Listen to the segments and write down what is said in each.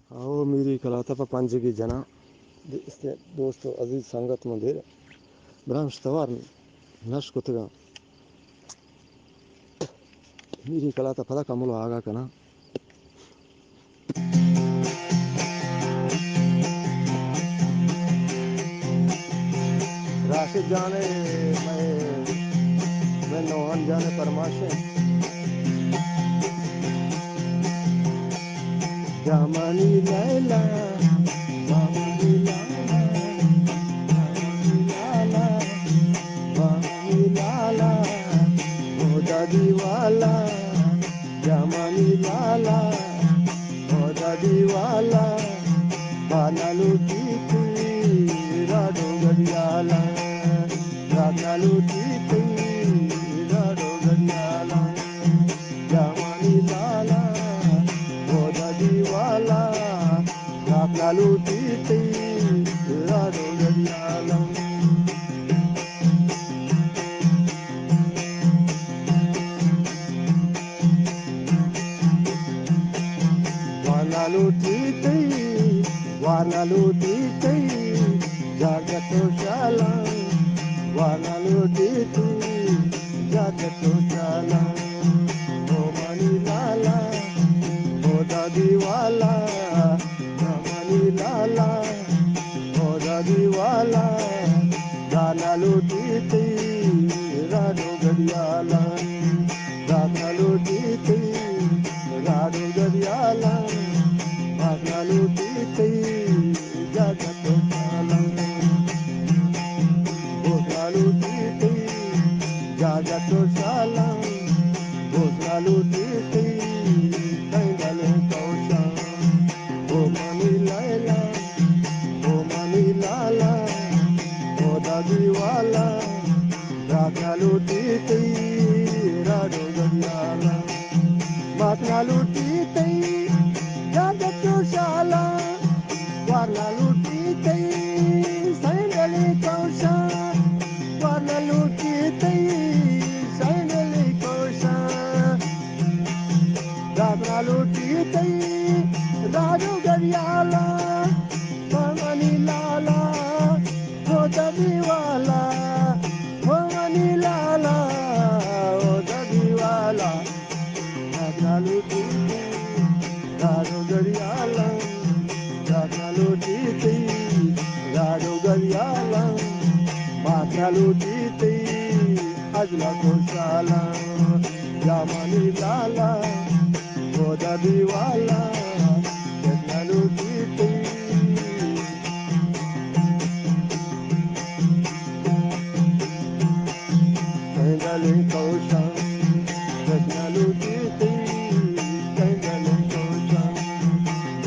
आओ मेरी कलाता पंज की जना दोस्तों अजीज संगत मंदिर ब्रांच तवार नश कुतगा मेरी कलाता पता कमलो आगा कना राशिद जाने मैं नौहन जाने परमाशे जामनी लैला जामनी लाला जामनी लाला जामनी लाला ओ दादी वाला जामनी लाला ओ दादी वाला बानालू टीटी राडो गरियाला रानालू टीटी राडो गरियाला जामनी लाला ओ दादी वाला रानालू टीटी राडो गरियाला వానలు తీతై జాగతోశాల వానలు తీతై జాగతోశాల ఓ మణిలాల ఓ దదివాల మణిలాల ఓ దదివాల గానాలు తీతై రాడు గడియాల గానాలు తీతై రాడు గడియాల వానలు తీతై జాగతోశాల భోజనాలు తీతై జాగతోశాల భోజనాలు తీతై కైగలే కౌశ ఓ మణి లైలా ఓ మణి లాలా ఓ దదివాల రాగాలు తీతై రాడు గడియాల వానలు తీతై జాగతోశాల వానలు తీతై సైంగలి కౌశ వానలు తీతై సైంగలి కౌశ రాగాలు తీతై రాడు గడియాల మణి లాలా ఓ దదివాల ఓ మణి లాలా ఓ దదివాల రాగాలు తీతై రాడు గడియాల రాగాలు తీతై రాడు గడియాల మాటలు తీతై అజల కోశాల జామని లాల ఓ దదివాల రాగాలు తీతై కైగలి కౌశ రాగాలు తీతై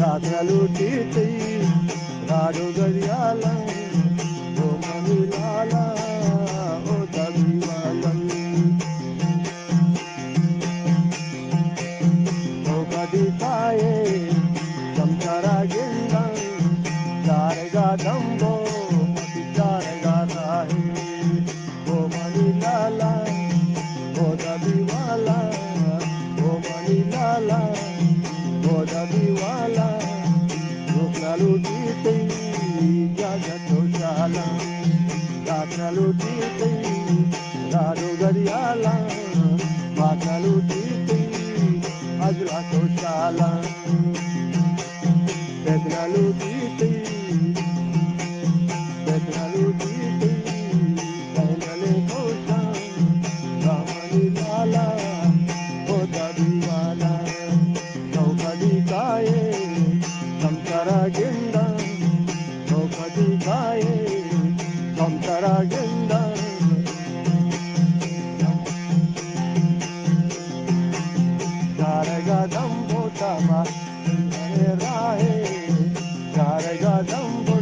రాగాలు తీతై రాడు గడియాల ఓ మణిలాల ఓ దదివాల ఓ గదికాయే సంసారాగింద జారగా దంబో మతి జారగా రాహే ఓ మణిలాల ఓ దదివాల ఓ మణిలాల ఓ దదివాల రోగాలు తీతై జాగతోశాల రాగాలు తీతై రాడు గడియాల మాటలు తీతై అజల కోశాల పెదనాలు తీతై పెదనాలు తీతై కైగలే కౌశ రామని లాల ఓ దదివాల నౌకదికాయే సంసారాగింద నౌకదికాయే సంసారాగింద జారగా దంబో తమ రాహే జారగా దంబో